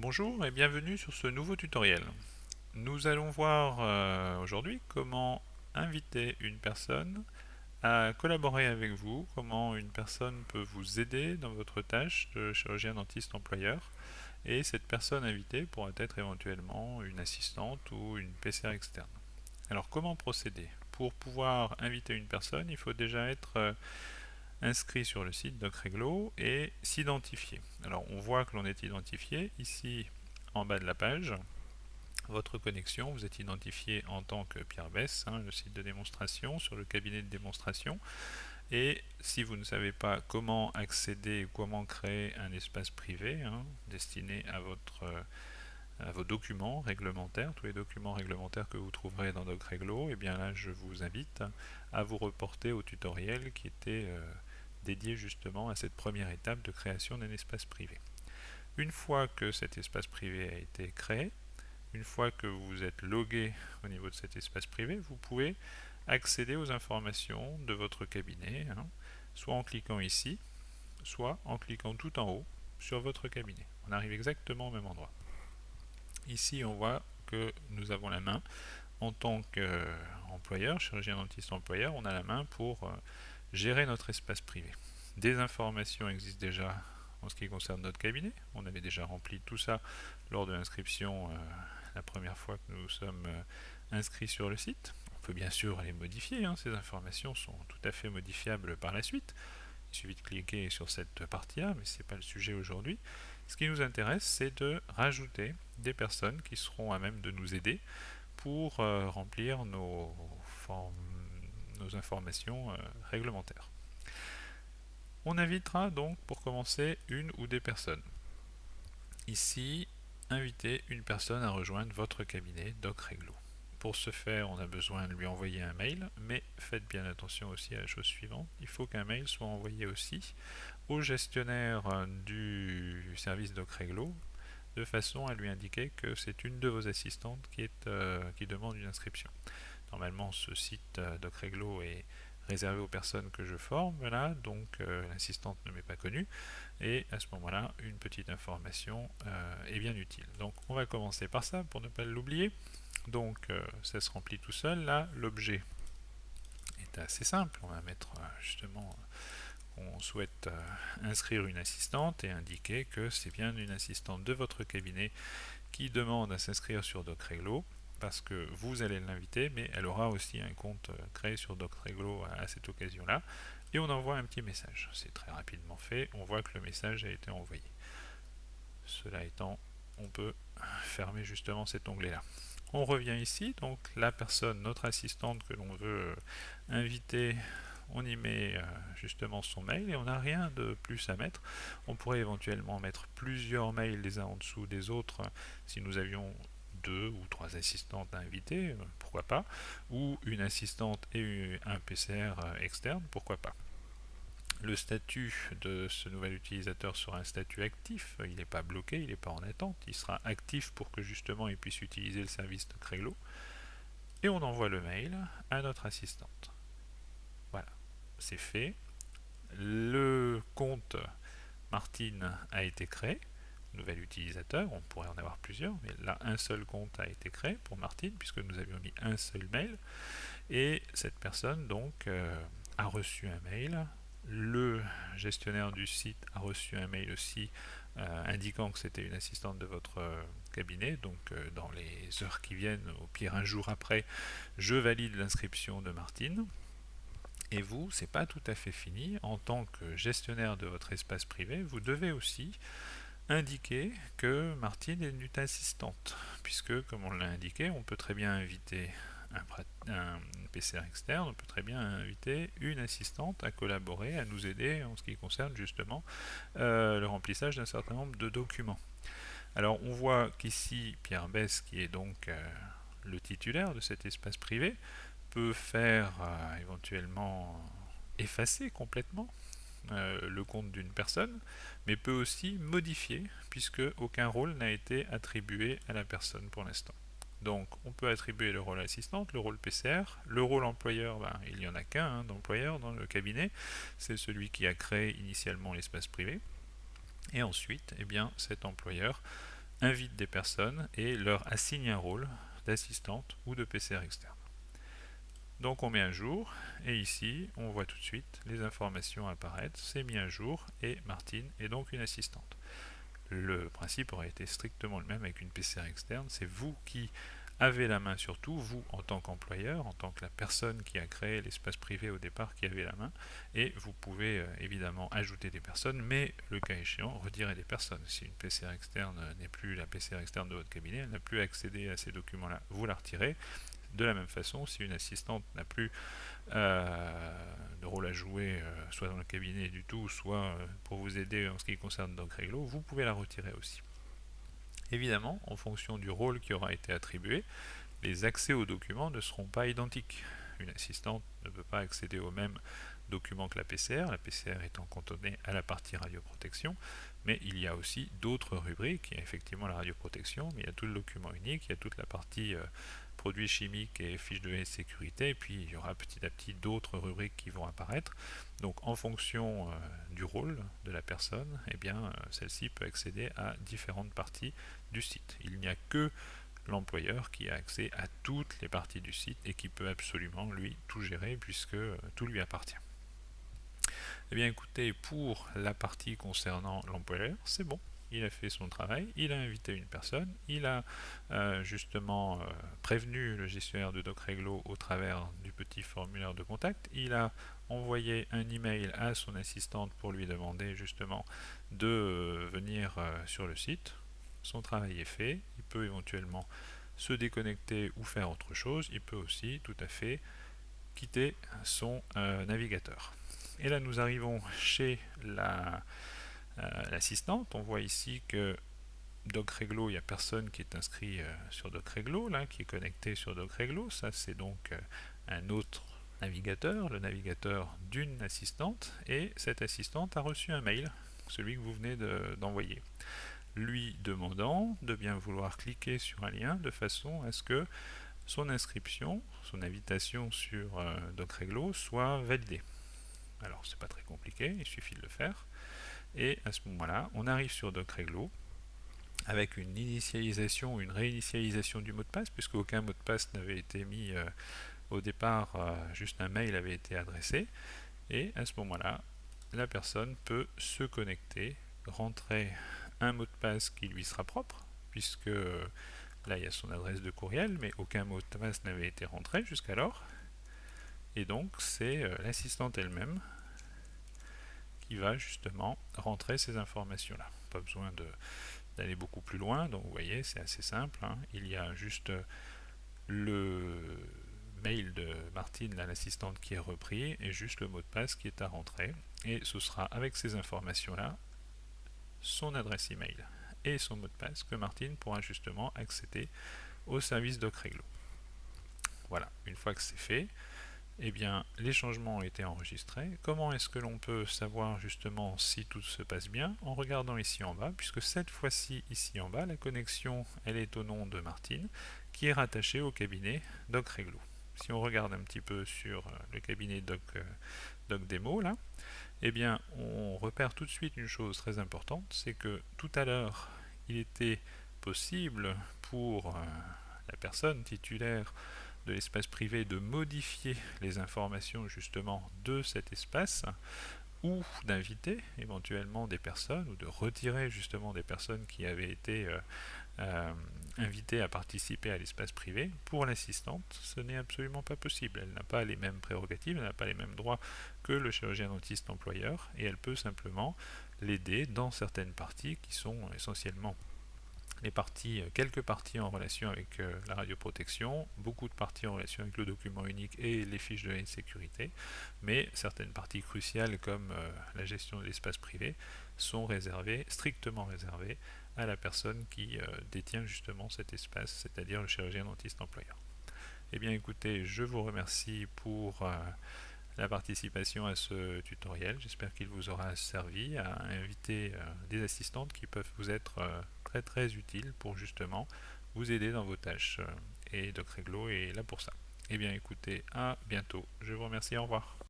Bonjour et bienvenue sur ce nouveau tutoriel. Nous allons voir aujourd'hui comment inviter une personne à collaborer avec vous, comment une personne peut vous aider dans votre tâche de chirurgien dentiste employeur et cette personne invitée pourra être éventuellement une assistante ou une PCR externe. Alors comment procéder? Pour pouvoir inviter une personne, il faut déjà être inscrit sur le site DocReglo et s'identifier. Alors on voit que l'on est identifié ici en bas de la page. Votre connexion, vous êtes identifié en tant que Pierre Besse, le site de démonstration, sur le cabinet de démonstration. Et si vous ne savez pas comment accéder ou comment créer un espace privé destiné à vos documents réglementaires, tous les documents réglementaires que vous trouverez dans DocReglo, et bien là je vous invite à vous reporter au tutoriel qui était dédié justement à cette première étape de création d'un espace privé. Une fois que cet espace privé a été créé, une fois que vous êtes logué au niveau de cet espace privé, vous pouvez accéder aux informations de votre cabinet, soit en cliquant ici, soit en cliquant tout en haut sur votre cabinet. On arrive exactement au même endroit. Ici, on voit que nous avons la main en tant qu'employeur, chirurgien dentiste employeur, on a la main pour gérer notre espace privé. Des informations existent déjà en ce qui concerne notre cabinet. On avait déjà rempli tout ça lors de l'inscription la première fois que nous sommes inscrits sur le site. On peut bien sûr les modifier, ces informations sont tout à fait modifiables par la suite. Il suffit de cliquer sur cette partie-là, mais ce n'est pas le sujet aujourd'hui. Ce qui nous intéresse, c'est de rajouter des personnes qui seront à même de nous aider pour remplir nos informations réglementaires. On invitera donc pour commencer une ou des personnes. Ici, inviter une personne à rejoindre votre cabinet DocReglo. Pour ce faire, on a besoin de lui envoyer un mail, mais faites bien attention aussi à la chose suivante, il faut qu'un mail soit envoyé aussi au gestionnaire du service DocReglo, de façon à lui indiquer que c'est une de vos assistantes qui demande une inscription. Normalement, ce site DocReglo est réservé aux personnes que je forme là, donc l'assistante ne m'est pas connue, et à ce moment-là, une petite information est bien utile. Donc on va commencer par ça pour ne pas l'oublier. Donc ça se remplit tout seul. Là, l'objet est assez simple. On va mettre justement on souhaite inscrire une assistante et indiquer que c'est bien une assistante de votre cabinet qui demande à s'inscrire sur DocReglo parce que vous allez l'inviter, mais elle aura aussi un compte créé sur DocReglo à cette occasion-là. Et on envoie un petit message. C'est très rapidement fait. On voit que le message a été envoyé. Cela étant, on peut fermer justement cet onglet-là. On revient ici, donc la personne, notre assistante que l'on veut inviter, on y met justement son mail et on n'a rien de plus à mettre. On pourrait éventuellement mettre plusieurs mails les uns en dessous des autres si nous avions deux ou trois assistantes à inviter, pourquoi pas, ou une assistante et un PCR externe, pourquoi pas. Le statut de ce nouvel utilisateur sera un statut actif, il n'est pas bloqué, il n'est pas en attente, il sera actif pour que justement il puisse utiliser le service de Créglo. Et on envoie le mail à notre assistante. Voilà, c'est fait. Le compte Martine a été créé, nouvel utilisateur, on pourrait en avoir plusieurs, mais là un seul compte a été créé pour Martine puisque nous avions mis un seul mail. Et cette personne donc a reçu un mail. Le gestionnaire du site a reçu un mail aussi indiquant que c'était une assistante de votre cabinet. Donc dans les heures qui viennent, au pire un jour après, je valide l'inscription de Martine. Et vous, c'est pas tout à fait fini. En tant que gestionnaire de votre espace privé, vous devez aussi indiquer que Martine est une assistante, puisque comme on l'a indiqué, on peut très bien inviter un PCR externe, on peut très bien inviter une assistante à collaborer, à nous aider en ce qui concerne justement le remplissage d'un certain nombre de documents. Alors on voit qu'ici Pierre Besse, qui est donc le titulaire de cet espace privé, peut faire éventuellement effacer complètement le compte d'une personne, mais peut aussi modifier, puisque aucun rôle n'a été attribué à la personne pour l'instant. Donc on peut attribuer le rôle assistante, le rôle PCR, le rôle employeur, il n'y en a qu'un d'employeur dans le cabinet, c'est celui qui a créé initialement l'espace privé, et ensuite, cet employeur invite des personnes et leur assigne un rôle d'assistante ou de PCR externe. Donc on met un jour, et ici on voit tout de suite les informations apparaître, c'est mis un jour, et Martine est donc une assistante. Le principe aurait été strictement le même avec une PCR externe, c'est vous qui avez la main sur tout, vous en tant qu'employeur, en tant que la personne qui a créé l'espace privé au départ qui avait la main, et vous pouvez évidemment ajouter des personnes, mais le cas échéant, retirer des personnes. Si une PCR externe n'est plus la PCR externe de votre cabinet, elle n'a plus accédé à ces documents-là, vous la retirez. De la même façon, si une assistante n'a plus de rôle à jouer, soit dans le cabinet du tout, soit pour vous aider en ce qui concerne DocReglo, vous pouvez la retirer aussi. Évidemment, en fonction du rôle qui aura été attribué, les accès aux documents ne seront pas identiques. Une assistante ne peut pas accéder aux mêmes documents que la PCR étant cantonnée à la partie radioprotection, mais il y a aussi d'autres rubriques. Il y a effectivement la radioprotection, mais il y a tout le document unique, il y a toute la partie produits chimiques et fiches de sécurité, et puis il y aura petit à petit d'autres rubriques qui vont apparaître. Donc en fonction du rôle de la personne, eh bien celle-ci peut accéder à différentes parties du site. Il n'y a que l'employeur qui a accès à toutes les parties du site et qui peut absolument lui tout gérer puisque tout lui appartient. Eh bien écoutez, pour la partie concernant l'employeur, c'est bon. Il a fait son travail, il a invité une personne, il a justement prévenu le gestionnaire de DocReglo au travers du petit formulaire de contact, il a envoyé un email à son assistante pour lui demander justement de venir sur le site. Son travail est fait, il peut éventuellement se déconnecter ou faire autre chose, il peut aussi tout à fait quitter son navigateur. Et là nous arrivons chez l'assistante. On voit ici que DocReglo, il n'y a personne qui est inscrit sur DocReglo, là, qui est connecté sur DocReglo. Ça, c'est donc un autre navigateur, le navigateur d'une assistante. Et cette assistante a reçu un mail, celui que vous venez d'envoyer, lui demandant de bien vouloir cliquer sur un lien de façon à ce que son inscription, son invitation sur DocReglo soit validée. Alors, c'est pas très compliqué, il suffit de le faire. Et à ce moment-là, on arrive sur DocReglo avec une initialisation ou une réinitialisation du mot de passe, puisque aucun mot de passe n'avait été mis au départ, juste un mail avait été adressé. Et à ce moment-là, la personne peut se connecter, rentrer un mot de passe qui lui sera propre, puisque là il y a son adresse de courriel, mais aucun mot de passe n'avait été rentré jusqu'alors. Et donc c'est l'assistante elle-même qui va justement rentrer ces informations-là. Pas besoin d'aller beaucoup plus loin, donc vous voyez, c'est assez simple. Hein. Il y a juste le mail de Martine, l'assistante, qui est repris, et juste le mot de passe qui est à rentrer. Et ce sera avec ces informations-là, son adresse email et son mot de passe, que Martine pourra justement accéder au service DocReglo. Voilà, une fois que c'est fait, eh bien, les changements ont été enregistrés. Comment est-ce que l'on peut savoir justement si tout se passe bien? En regardant ici en bas, puisque cette fois-ci, ici en bas, la connexion, elle est au nom de Martine, qui est rattachée au cabinet DocReglo. Si on regarde un petit peu sur le cabinet DocDemo, là, eh bien, on repère tout de suite une chose très importante, c'est que tout à l'heure, il était possible pour la personne titulaire de l'espace privé de modifier les informations justement de cet espace ou d'inviter éventuellement des personnes ou de retirer justement des personnes qui avaient été invitées à participer à l'espace privé. Pour l'assistante, ce n'est absolument pas possible. Elle n'a pas les mêmes prérogatives, elle n'a pas les mêmes droits que le chirurgien dentiste employeur et elle peut simplement l'aider dans certaines parties qui sont essentiellement les parties, quelques parties en relation avec la radioprotection, beaucoup de parties en relation avec le document unique et les fiches de sécurité, mais certaines parties cruciales comme la gestion de l'espace privé sont réservées, strictement réservées, à la personne qui détient justement cet espace, c'est-à-dire le chirurgien dentiste employeur. Eh bien écoutez, je vous remercie pour la participation à ce tutoriel. J'espère qu'il vous aura servi à inviter des assistantes qui peuvent vous être très très utiles pour justement vous aider dans vos tâches. Et DocReglo est là pour ça. Eh bien écoutez, à bientôt. Je vous remercie, au revoir.